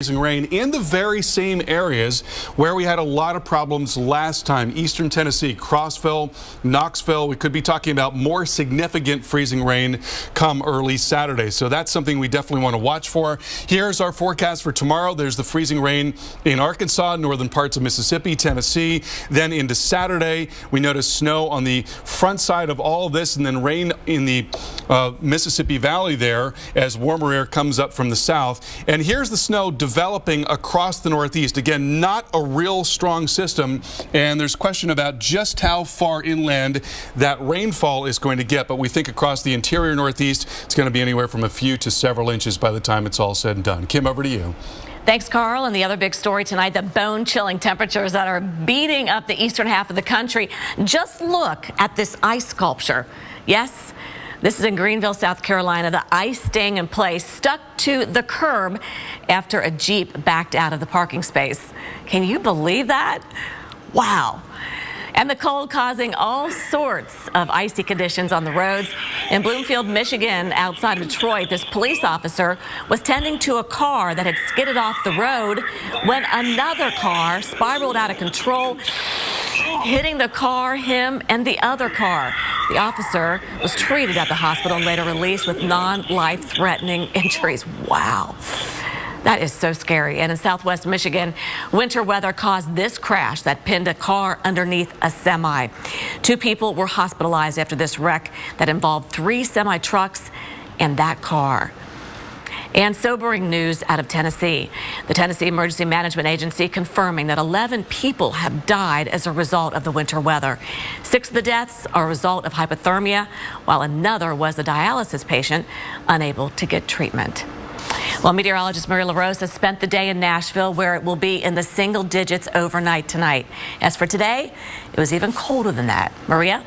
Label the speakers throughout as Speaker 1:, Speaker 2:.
Speaker 1: Freezing rain in the very same areas where we had a lot of problems last time. Eastern Tennessee, Crossville, Knoxville. We could be talking about more significant freezing rain come early Saturday. So that's something we definitely want to watch for. Here's our forecast for tomorrow. There's the freezing rain in Arkansas, northern parts of Mississippi, Tennessee. Then into Saturday, we notice snow on the front side of all of this and then rain in the Mississippi Valley there as warmer air comes up from the south. And here's the snow developing across the Northeast. Again, not a real strong system, and there's question about just how far inland that rainfall is going to get, but we think across the interior Northeast, it's going to be anywhere from a few to several inches by the time it's all said and done. Kim, over to you.
Speaker 2: Thanks, Carl. And the other big story tonight, the bone-chilling temperatures that are beating up the eastern half of the country. Just look at this ice sculpture. Yes, this is in Greenville, South Carolina. The ice staying in place, stuck to the curb after a Jeep backed out of the parking space. Can you believe that? Wow. And the cold causing all sorts of icy conditions on the roads. In Bloomfield, Michigan, outside of Detroit, this police officer was tending to a car that had skidded off the road when another car spiraled out of control, hitting the car, him, and the other car. The officer was treated at the hospital and later released with non-life-threatening injuries. Wow. That is so scary. And in southwest Michigan, winter weather caused this crash that pinned a car underneath a semi. 2 people were hospitalized after this wreck that involved 3 semi-trucks and that car. And sobering news out of Tennessee. The Tennessee Emergency Management Agency confirming that 11 people have died as a result of the winter weather. 6 of the deaths are a result of hypothermia, while another was a dialysis patient unable to get treatment. Well, meteorologist Maria LaRosa spent the day in Nashville, where it will be in the single digits overnight tonight. As for today, it was even colder than that. Maria?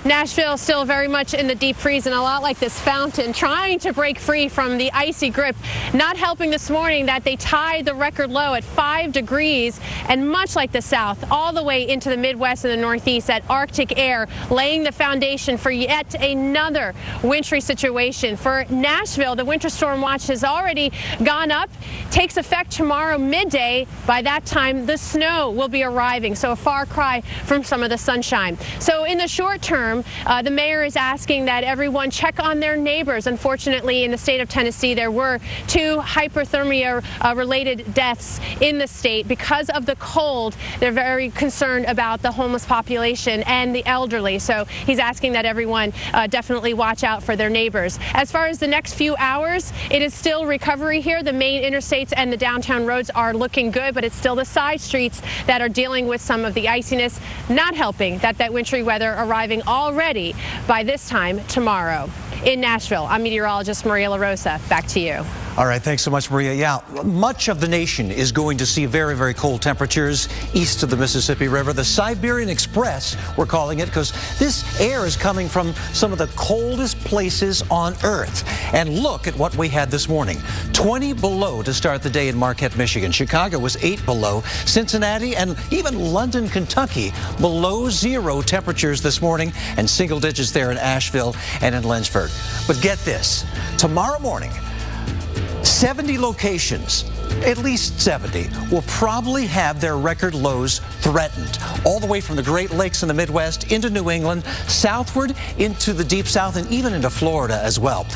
Speaker 3: Nashville still very much in the deep freeze and a lot like this fountain, trying to break free from the icy grip. Not helping this morning that they tied the record low at 5 degrees, and much like the South, all the way into the Midwest and the Northeast, that Arctic air laying the foundation for yet another wintry situation. For Nashville, the winter storm watch has already gone up, takes effect tomorrow midday. By that time, the snow will be arriving, so a far cry from some of the sunshine. So in the short term, the mayor is asking that everyone check on their neighbors. Unfortunately, in the state of Tennessee, there were 2 hypothermia-related deaths in the state because of the cold. They're very concerned about the homeless population and the elderly. So he's asking that everyone definitely watch out for their neighbors. As far as the next few hours, it is still recovery here. The main interstates and the downtown roads are looking good, but it's still the side streets that are dealing with some of the iciness, not helping that wintry weather arriving already by this time tomorrow. In Nashville, I'm meteorologist Maria LaRosa. Back to you.
Speaker 4: All right, thanks so much, Maria. Yeah, much of the nation is going to see very, very cold temperatures east of the Mississippi River. The Siberian Express, we're calling it, because this air is coming from some of the coldest places on Earth. And look at what we had this morning. 20 below to start the day in Marquette, Michigan. Chicago was 8 below. Cincinnati and even London, Kentucky, below 0 temperatures this morning, and single digits there in Asheville and in Lynchburg. But get this, tomorrow morning, 70 locations, at least 70, will probably have their record lows threatened, all the way from the Great Lakes in the Midwest into New England, southward into the Deep South, and even into Florida as well.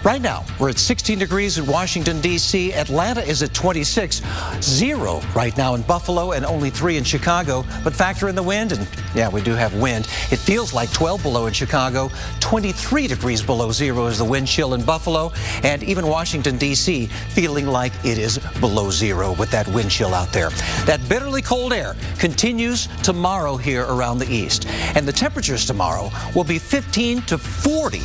Speaker 4: Right now, we're at 16 degrees in Washington, D.C. Atlanta is at 26, 0 right now in Buffalo, and only 3 in Chicago. But factor in the wind, and yeah, we do have wind. It feels like 12 below in Chicago, 23 degrees below 0 is the wind chill in Buffalo, and even Washington, D.C. feeling like it is below 0 with that wind chill out there. That bitterly cold air continues tomorrow here around the east. And the temperatures tomorrow will be 15 to 40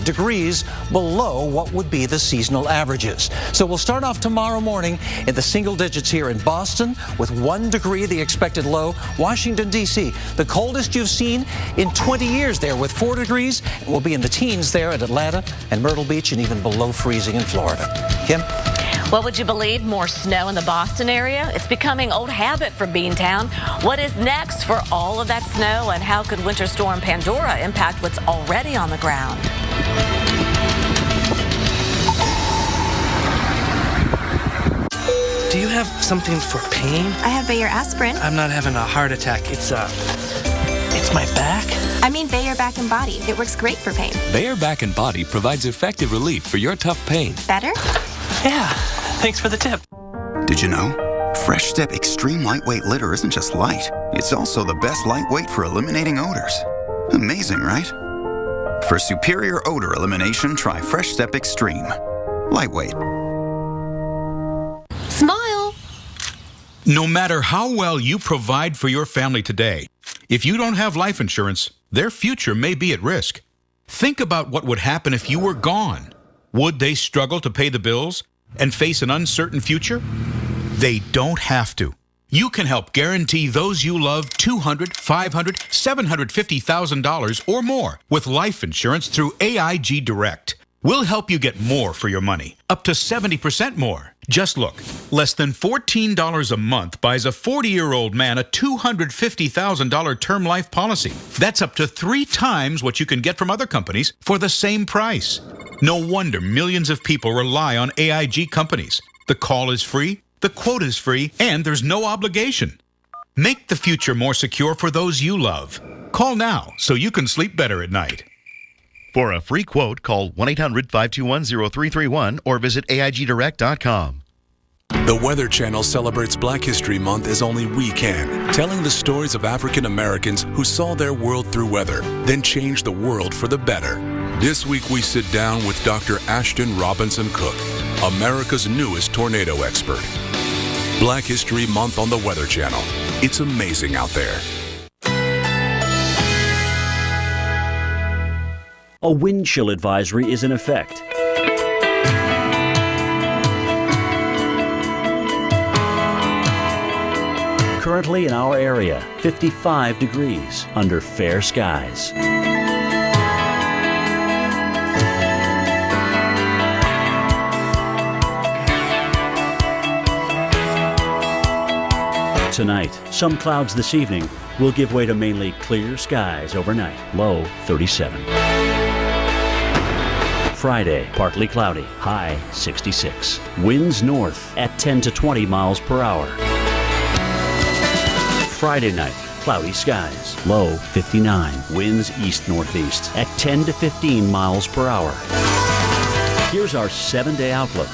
Speaker 4: degrees below what would be the seasonal averages. So we'll start off tomorrow morning in the single digits here in Boston with 1 degree, the expected low. Washington, D.C., the coldest you've seen in 20 years there with 4 degrees. And we'll be in the teens there at Atlanta and Myrtle Beach, and even below freezing in Florida. Kim?
Speaker 2: Well, would you believe more snow in the Boston area? It's becoming old habit for Beantown. What is next for all of that snow, and how could Winter Storm Pandora impact what's already on the ground?
Speaker 5: Do you have something for pain?
Speaker 6: I have Bayer aspirin.
Speaker 5: I'm not having a heart attack. It's my back.
Speaker 6: I mean Bayer Back and Body. It works great for pain.
Speaker 7: Bayer Back and Body provides effective relief for your tough pain.
Speaker 6: Better?
Speaker 5: Yeah, thanks for the tip.
Speaker 8: Did you know? Fresh Step Extreme Lightweight Litter isn't just light, it's also the best lightweight for eliminating odors. Amazing, right? For superior odor elimination, try Fresh Step Extreme. Lightweight.
Speaker 6: Smile.
Speaker 9: No matter how well you provide for your family today, if you don't have life insurance, their future may be at risk. Think about what would happen if you were gone. Would they struggle to pay the bills and face an uncertain future? They don't have to. You can help guarantee those you love $200,000, $500,000, $750,000 or more with life insurance through AIG Direct. We'll help you get more for your money, up to 70% more. Just look, less than $14 a month buys a 40-year-old man a $250,000 term life policy. That's up to 3 times what you can get from other companies for the same price. No wonder millions of people rely on AIG companies. The call is free, the quote is free, and there's no obligation. Make the future more secure for those you love. Call now so you can sleep better at night.
Speaker 10: For a free quote, call 1-800-521-0331 or visit AIGDirect.com.
Speaker 7: The Weather Channel celebrates Black History Month as only we can, telling the stories of African Americans who saw their world through weather, then changed the world for the better. This week we sit down with Dr. Ashton Robinson Cook, America's newest tornado expert. Black History Month on the Weather Channel. It's amazing out there.
Speaker 11: A wind chill advisory is in effect. Currently in our area, 55 degrees under fair skies. Tonight, some clouds this evening will give way to mainly clear skies overnight, low 37. Friday, partly cloudy, high 66. Winds north at 10 to 20 miles per hour. Friday night, cloudy skies, low 59. Winds east-northeast at 10 to 15 miles per hour. Here's our 7-day outlook.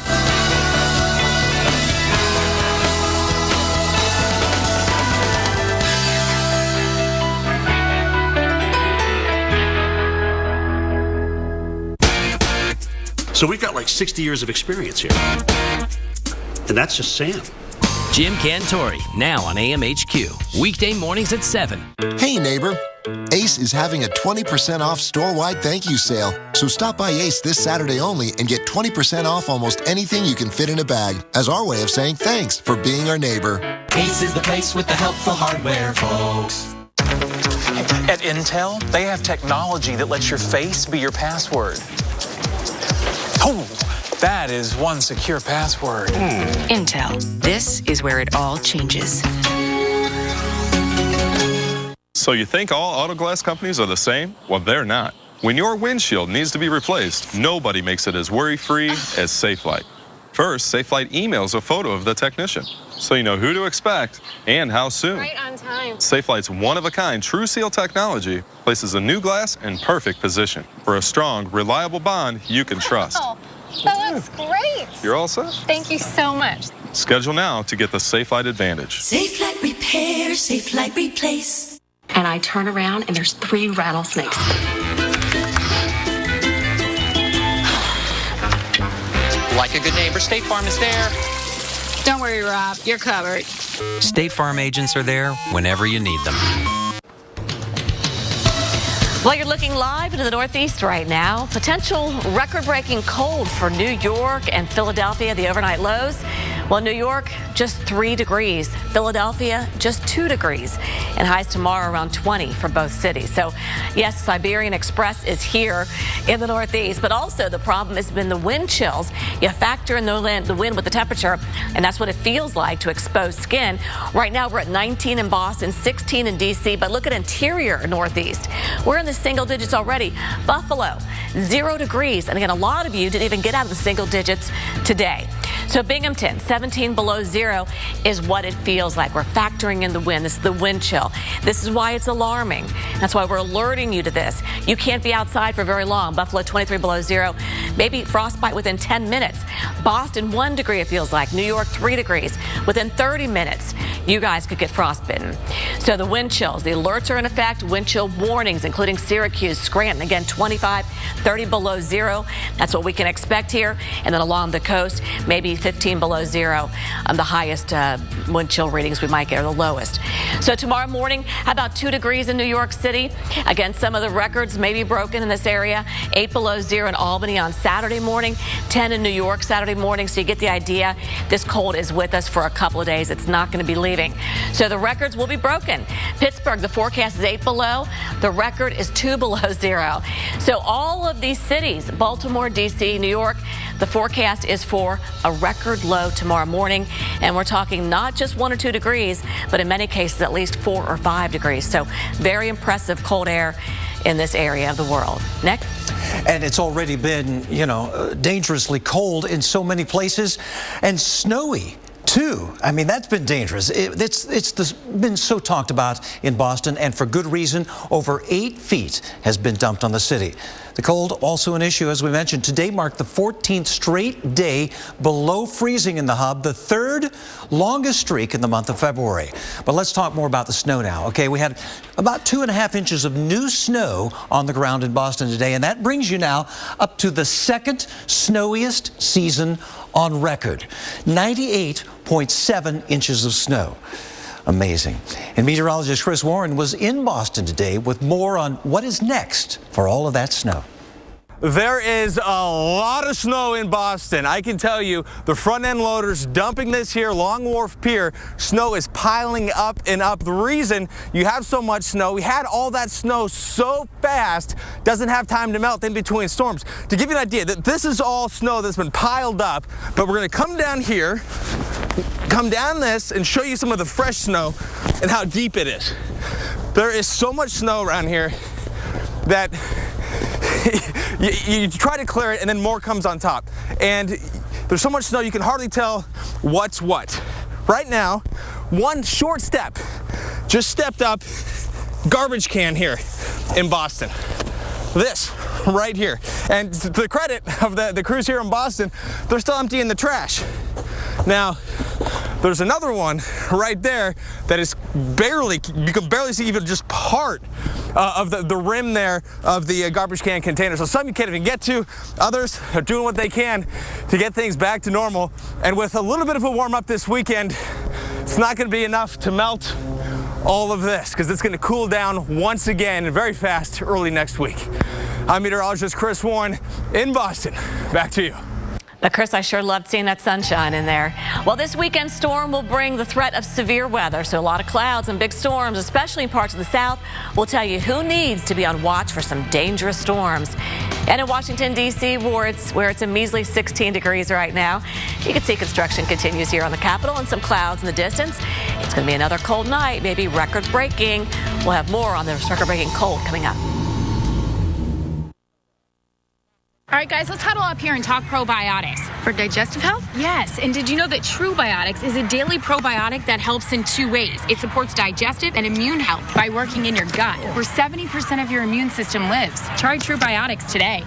Speaker 12: So we've got like 60 years of experience here. And that's just Sam.
Speaker 13: Jim Cantori, now on AMHQ. Weekday mornings at 7.
Speaker 14: Hey, neighbor. Ace is having a 20% off store-wide thank you sale. So stop by Ace this Saturday only and get 20% off almost anything you can fit in a bag as our way of saying thanks for being our neighbor.
Speaker 15: Ace is the place with the helpful hardware, folks.
Speaker 16: At Intel, they have technology that lets your face be your password. Oh, that is one secure password.
Speaker 17: Intel. This is where it all changes.
Speaker 18: So you think all auto glass companies are the same? Well, they're not. When your windshield needs to be replaced, nobody makes it as worry-free as Safelite. First, Safelite emails a photo of the technician, so you know who to expect and how soon.
Speaker 3: Right on time.
Speaker 18: Safelite's one-of-a-kind True Seal technology places a new glass in perfect position for a strong, reliable bond you can trust.
Speaker 3: Oh, that looks great.
Speaker 18: You're all set.
Speaker 3: Thank you so much.
Speaker 18: Schedule now to get the Safelite Advantage.
Speaker 19: Safelite repair, Safelite replace.
Speaker 17: And I turn around and there's 3 rattlesnakes.
Speaker 20: Like a good neighbor, State Farm is there.
Speaker 21: Don't worry, Rob. You're covered.
Speaker 22: State Farm agents are there whenever you need them.
Speaker 2: Well, you're looking live into the Northeast right now. Potential record-breaking cold for New York and Philadelphia, the overnight lows. Well, New York, just 3 degrees. Philadelphia, just 2 degrees. And highs tomorrow around 20 for both cities. So, yes, Siberian Express is here in the Northeast. But also the problem has been the wind chills. You factor in the wind with the temperature, and that's what it feels like to exposed skin. Right now, we're at 19 in Boston, 16 in D.C. But look at interior Northeast. We're in the single digits already. Buffalo, 0 degrees. And again, a lot of you didn't even get out of the single digits today. So Binghamton, 17 below zero is what it feels like. We're factoring in the wind. This is the wind chill. This is why it's alarming. That's why we're alerting you to this. You can't be outside for very long. Buffalo, 23 below zero. Maybe frostbite within 10 minutes. Boston, 1 degree it feels like. New York, 3 degrees. Within 30 minutes, you guys could get frostbitten. So the wind chills, the alerts are in effect. Wind chill warnings, including Syracuse, Scranton, again, 25, 30 below zero. That's what we can expect here. And then along the coast, maybe 15 below zero. The highest wind chill readings we might get are the lowest. So tomorrow morning, how about 2 degrees in New York City? Again, some of the records may be broken in this area. 8 below zero in Albany on Saturday morning, 10 in New York Saturday morning. So you get the idea. This cold is with us for a couple of days. It's not going to be leaving. So the records will be broken. Pittsburgh, the forecast is 8 below. The record is 2 below zero. So all of these cities, Baltimore, D.C., New York, the forecast is for a record low tomorrow morning. And we're talking not just 1 or 2 degrees, but in many cases at least 4 or 5 degrees. So very impressive cold air in this area of the world. Nick?
Speaker 1: And it's already been, dangerously cold in so many places and snowy too. I mean, that's been dangerous. It's been so talked about in Boston, and for good reason. Over 8 feet has been dumped on the city. The cold also an issue, as we mentioned. Today marked the 14th straight day below freezing in the hub, the 3rd longest streak in the month of February. But let's talk more about the snow now. Okay, we had about 2.5 inches of new snow on the ground in Boston today, and that brings you now up to the 2nd snowiest season on record. 98.7 inches of snow. Amazing. And meteorologist Chris Warren was in Boston today with more on what is next for all of that snow.
Speaker 4: There is a lot of snow in Boston. I can tell you, the front end loaders dumping this here, Long Wharf Pier, snow is piling up and up. The reason you have so much snow, we had all that snow so fast, doesn't have time to melt in between storms. To give you an idea, that this is all snow that's been piled up, but we're gonna come down here, come down this and show you some of the fresh snow and how deep it is. There is so much snow around here that you try to clear it and then more comes on top. And there's so much snow you can hardly tell what's what. Right now, one short step, just stepped up, garbage can here in Boston. This right here. And to the credit of the crews here in Boston, they're still emptying the trash. Now, there's another one right there that is barely, you can barely see even just part of the rim there of the garbage can container. So some you can't even get to, others are doing what they can to get things back to normal. And with a little bit of a warm up this weekend, it's not going to be enough to melt all of this, because it's going to cool down once again very fast early next week. I'm meteorologist Chris Warren in Boston. Back to you.
Speaker 2: But Chris, I sure loved seeing that sunshine in there. Well, this weekend storm will bring the threat of severe weather. So a lot of clouds and big storms, especially in parts of the south. We'll tell you who needs to be on watch for some dangerous storms. And in Washington, D.C., where it's a measly 16 degrees right now, you can see construction continues here on the Capitol and some clouds in the distance. It's going to be another cold night, maybe record-breaking. We'll have more on this record-breaking cold coming up.
Speaker 23: All right, guys, let's huddle up here and talk probiotics. For digestive health? Yes, and did you know that True Biotics is a daily probiotic that helps in 2 ways? It supports digestive and immune health by working in your gut, where 70% of your immune system lives. Try True Biotics today.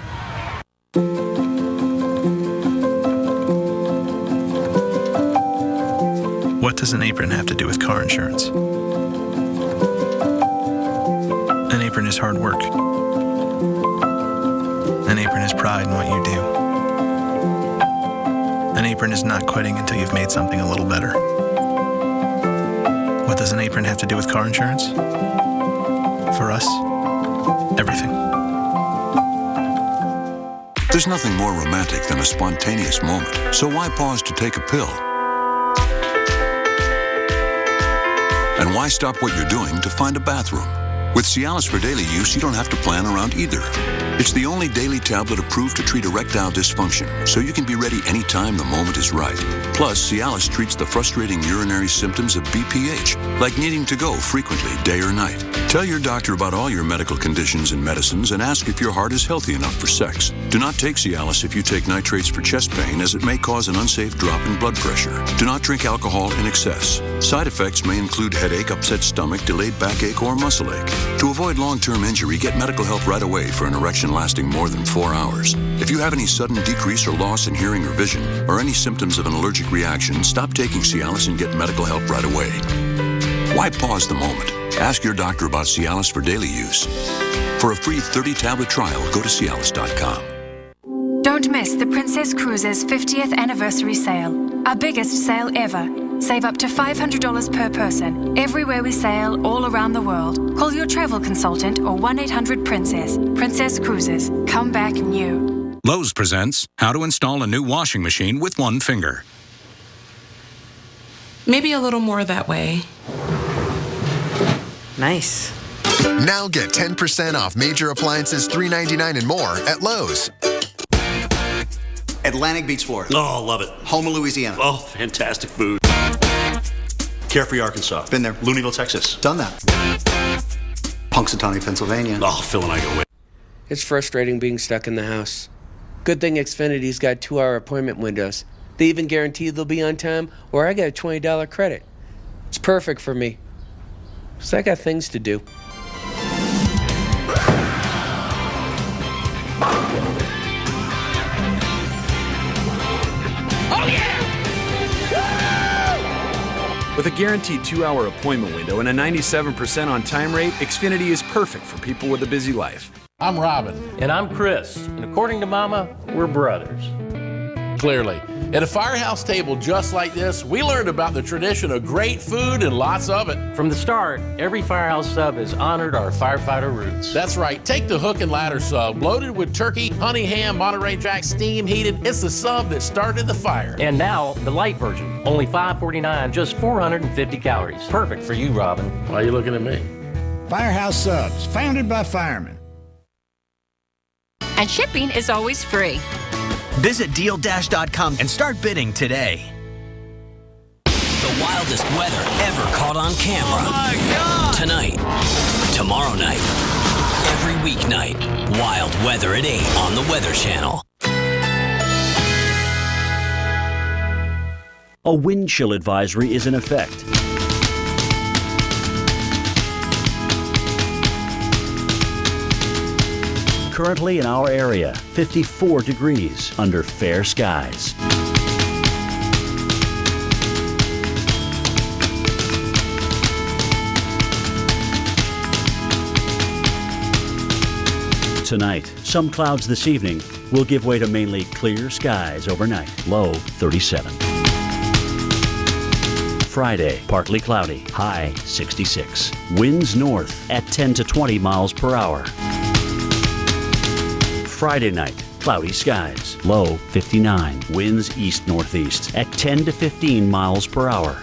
Speaker 5: What does an apron have to do with car insurance? An apron is hard work. An apron is pride in what you do. An apron is not quitting until you've made something a little better. What does an apron have to do with car insurance? For us, everything.
Speaker 24: There's nothing more romantic than a spontaneous moment, so why pause to take a pill? And why stop what you're doing to find a bathroom? With Cialis for daily use, you don't have to plan around either. It's the only daily tablet approved to treat erectile dysfunction, so you can be ready anytime the moment is right. Plus, Cialis treats the frustrating urinary symptoms of BPH, like needing to go frequently, day or night. Tell your doctor about all your medical conditions and medicines and ask if your heart is healthy enough for sex. Do not take Cialis if you take nitrates for chest pain, as it may cause an unsafe drop in blood pressure. Do not drink alcohol in excess. Side effects may include headache, upset stomach, delayed backache, or muscle ache. To avoid long-term injury, get medical help right away for an erection lasting more than 4 hours. If you have any sudden decrease or loss in hearing or vision, or any symptoms of an allergic reaction, stop taking Cialis and get medical help right away. Why pause the moment? Ask your doctor about Cialis for daily use. For a free 30-tablet trial, go to Cialis.com.
Speaker 6: Don't miss the Princess Cruises 50th anniversary sale. Our biggest sale ever. Save up to $500 per person. Everywhere we sail, all around the world. Call your travel consultant or 1-800-PRINCESS. Princess Cruises. Come back new.
Speaker 8: Lowe's presents how to install a new washing machine with one finger.
Speaker 9: Maybe a little more that way. Nice.
Speaker 14: Now get 10% off major appliances, $3.99 and more at Lowe's.
Speaker 12: Atlantic Beach Florida. Oh, love it. Houma, Louisiana. Oh, fantastic food. Carefree, Arkansas. Been there. Luneville, Texas. Done that. Punxsutawney, Pennsylvania. Oh, Phil and I go way.
Speaker 10: It's frustrating being stuck in the house. Good thing Xfinity's got 2-hour appointment windows. They even guarantee they'll be on time, or I get a $20 credit. It's perfect for me. Because I got things to do.
Speaker 25: Oh, yeah! With a guaranteed 2-hour appointment window and a 97% on-time rate, Xfinity is perfect for people with a busy life.
Speaker 26: I'm Robin.
Speaker 27: And I'm Chris. And according to Mama, we're brothers.
Speaker 26: Clearly. At a firehouse table just like this, we learned about the tradition of great food and lots of it.
Speaker 27: From the start, every Firehouse sub has honored our firefighter roots.
Speaker 26: That's right. Take the hook and ladder sub, loaded with turkey, honey ham, Monterey Jack, steam heated. It's the sub that started the fire.
Speaker 27: And now, the light version. Only $5.49, just 450 calories. Perfect for you, Robin.
Speaker 26: Why are you looking at me?
Speaker 28: Firehouse Subs, founded by firemen.
Speaker 29: And shipping is always free.
Speaker 30: Visit DealDash.com and start bidding today.
Speaker 13: The wildest weather ever caught on camera. Oh my God! Tonight, tomorrow night, every weeknight. Wild weather at 8 on the Weather Channel.
Speaker 11: A wind chill advisory is in effect. Currently in our area, 54 degrees under fair skies. Tonight, some clouds this evening will give way to mainly clear skies overnight, low 37. Friday, partly cloudy, high 66. Winds north at 10 to 20 miles per hour. Friday night, cloudy skies, low 59. Winds east-northeast at 10 to 15 miles per hour.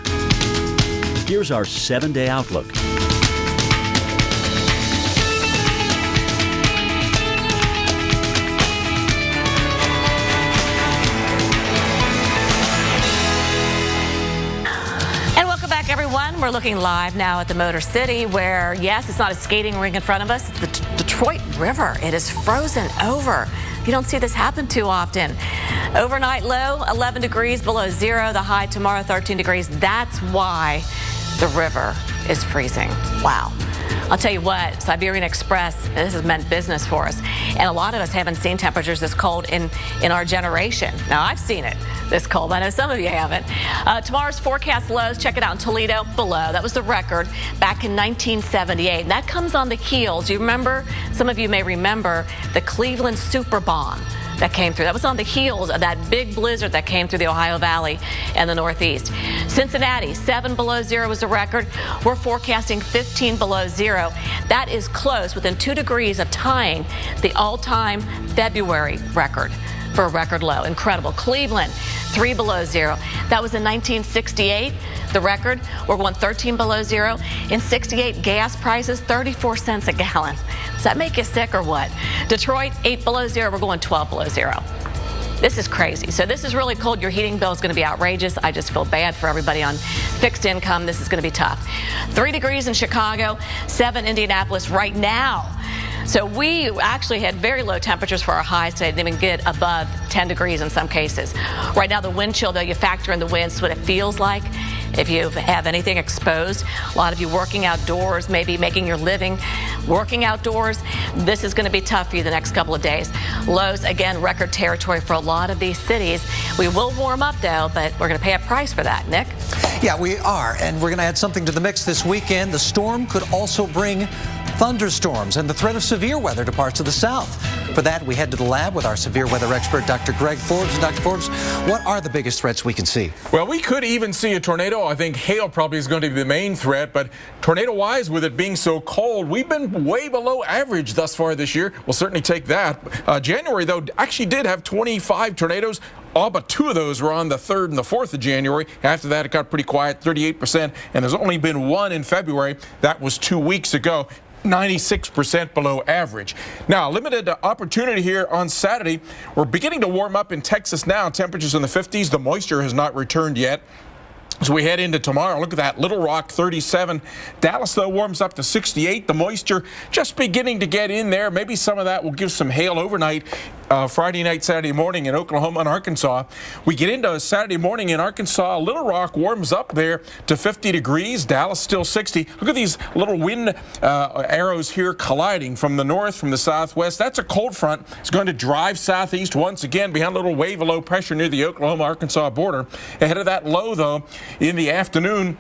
Speaker 11: Here's our 7-day outlook.
Speaker 2: Everyone, we're looking live now at the Motor City where, yes, it's not a skating rink in front of us. It's the Detroit River. It is frozen over. You don't see this happen too often. Overnight low, 11 degrees below zero. The high tomorrow, 13 degrees. That's why the river is freezing. Wow. I'll tell you what, Siberian Express, this has meant business for us. And a lot of us haven't seen temperatures this cold in our generation. Now, I've seen it this cold. I know some of you haven't. Tomorrow's forecast lows, check it out in Toledo, below. That was the record back in 1978. And that comes on the heels. You remember, some of you may remember, the Cleveland Super Bomb that came through. That was on the heels of that big blizzard that came through the Ohio Valley and the Northeast. Cincinnati, 7 below zero was the record. We're forecasting 15 below zero. That is close, within 2 degrees of tying the all-time February record for a record low. Incredible. Cleveland, 3 below zero. That was in 1968. The record, we're going 13 below zero. In 68, gas prices, 34 cents a gallon. Does that make you sick or what? Detroit, 8 below zero. We're going 12 below zero. This is crazy. So this is really cold. Your heating bill is going to be outrageous. I just feel bad for everybody on fixed income. This is going to be tough. 3 degrees in Chicago, 7 Indianapolis right now. So we actually had very low temperatures for our highs today. Didn't even get above 10 degrees in some cases. Right now, the wind chill, though, you factor in the winds, what it feels like if you have anything exposed. A lot of you working outdoors, maybe making your living working outdoors. This is going to be tough for you the next couple of days. Lows, again, record territory for a lot of these cities. We will warm up, though, but we're going to pay a price for that. Nick?
Speaker 1: Yeah, we are, and we're going to add something to the mix this weekend. The storm could also bring thunderstorms and the threat of severe weather to parts of the south. For that, we head to the lab with our severe weather expert, Dr. Greg Forbes. And Dr. Forbes, what are the biggest threats we can see?
Speaker 3: Well, we could even see a tornado. I think hail probably is going to be the main threat, but tornado-wise, with it being so cold, we've been way below average thus far this year. We'll certainly take that. January, though, actually did have 25 tornadoes. All but 2 of those were on the 3rd and the 4th of January. After that, it got pretty quiet, 38%, and there's only been 1 in February. That was 2 weeks ago. 96% below average. Now, limited opportunity here on Saturday. We're beginning to warm up in Texas now. Temperatures in the 50s. The moisture has not returned yet. So we head into tomorrow. Look at that. Little Rock, 37. Dallas, though, warms up to 68. The moisture just beginning to get in there. Maybe some of that will give some hail overnight. Friday night, Saturday morning in Oklahoma and Arkansas. We get into Saturday morning in Arkansas. Little Rock warms up there to 50 degrees. Dallas still 60. Look at these little wind arrows here colliding from the north, from the southwest. That's a cold front. It's going to drive southeast once again behind a little wave of low pressure near the Oklahoma-Arkansas border. Ahead of that low, though, in the afternoon,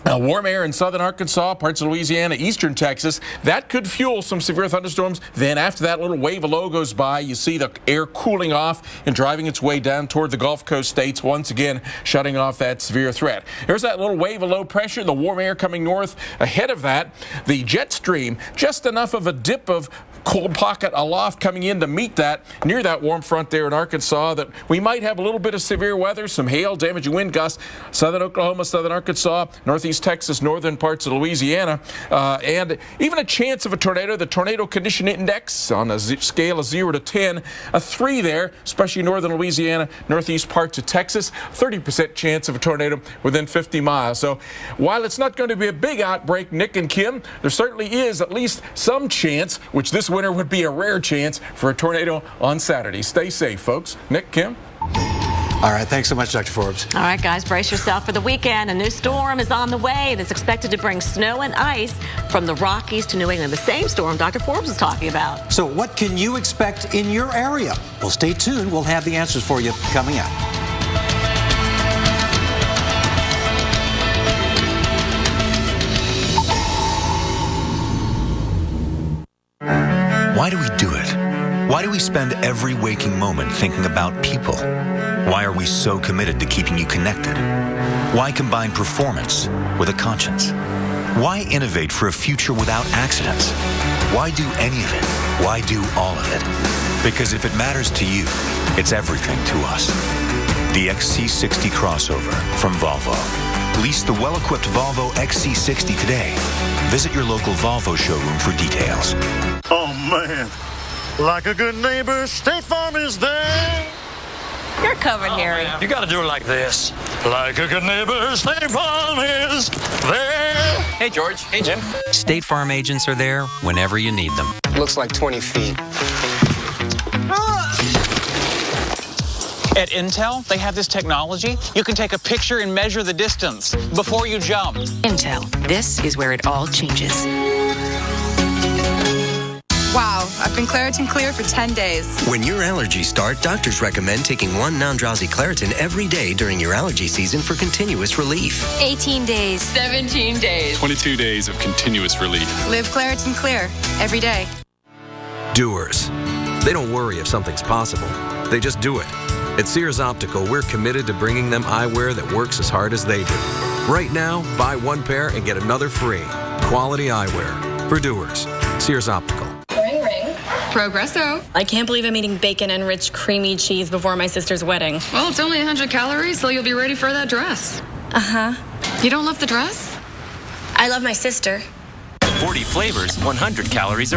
Speaker 3: warm air in southern Arkansas, parts of Louisiana, eastern Texas. That could fuel some severe thunderstorms. Then after that little wave of low goes by, you see the air cooling off and driving its way down toward the Gulf Coast states, once again shutting off that severe threat. There's that little wave of low pressure, the warm air coming north. Ahead of that, the jet stream, just enough of a dip of cold pocket aloft coming in to meet that near that warm front there in Arkansas, that we might have a little bit of severe weather, some hail, damaging wind gusts, southern Oklahoma, southern Arkansas, northeast Texas, northern parts of Louisiana, and even a chance of a tornado. The Tornado Condition Index on a scale of 0 to 10, a 3 there, especially northern Louisiana, northeast parts of Texas, 30% chance of a tornado within 50 miles. So while it's not going to be a big outbreak, Nick and Kim, there certainly is at least some chance, which this winter would be a rare chance, for a tornado on Saturday. Stay safe, folks. Nick, Kim?
Speaker 1: All right, thanks so much, Dr. Forbes.
Speaker 2: All right, guys, brace yourself for the weekend. A new storm is on the way that's expected to bring snow and ice from the Rockies to New England. The same storm Dr. Forbes is talking about.
Speaker 1: So what can you expect in your area? Well, stay tuned. We'll have the answers for you coming up.
Speaker 7: Why do we do it? Why do we spend every waking moment thinking about people? Why are we so committed to keeping you connected? Why combine performance with a conscience? Why innovate for a future without accidents? Why do any of it? Why do all of it? Because if it matters to you, it's everything to us. The XC60 crossover from Volvo. Lease the well-equipped Volvo XC60 today. Visit your local Volvo showroom for details.
Speaker 15: Oh, man. Like a good neighbor, State Farm is there.
Speaker 2: You're covered, Harry.
Speaker 15: Man. You got to do it like this. Like a good neighbor, State Farm is there.
Speaker 22: Hey, George. Hey, Jim. State Farm agents are there whenever you need them.
Speaker 16: Looks like 20 feet.
Speaker 17: At Intel, they have this technology. You can take a picture and measure the distance before you jump.
Speaker 18: Intel. This is where it all changes.
Speaker 19: Wow, I've been Claritin Clear for 10 days.
Speaker 20: When your allergies start, doctors recommend taking 1 non-drowsy Claritin every day during your allergy season for continuous relief.
Speaker 19: 18 days. 17 days.
Speaker 21: 22 days of continuous relief.
Speaker 19: Live Claritin Clear every day.
Speaker 29: Doers. They don't worry if something's possible. They just do it. At Sears Optical, we're committed to bringing them eyewear that works as hard as they do. Right now, buy 1 pair and get another free. Quality eyewear for doers. Sears Optical.
Speaker 19: Ring, ring. Progresso.
Speaker 31: I can't believe I'm eating bacon-enriched creamy cheese before my sister's wedding.
Speaker 9: Well, it's only 100 calories, so you'll be ready for that dress.
Speaker 31: Uh-huh.
Speaker 9: You don't love the dress?
Speaker 31: I love my sister.
Speaker 22: 40 flavors, 100 calories or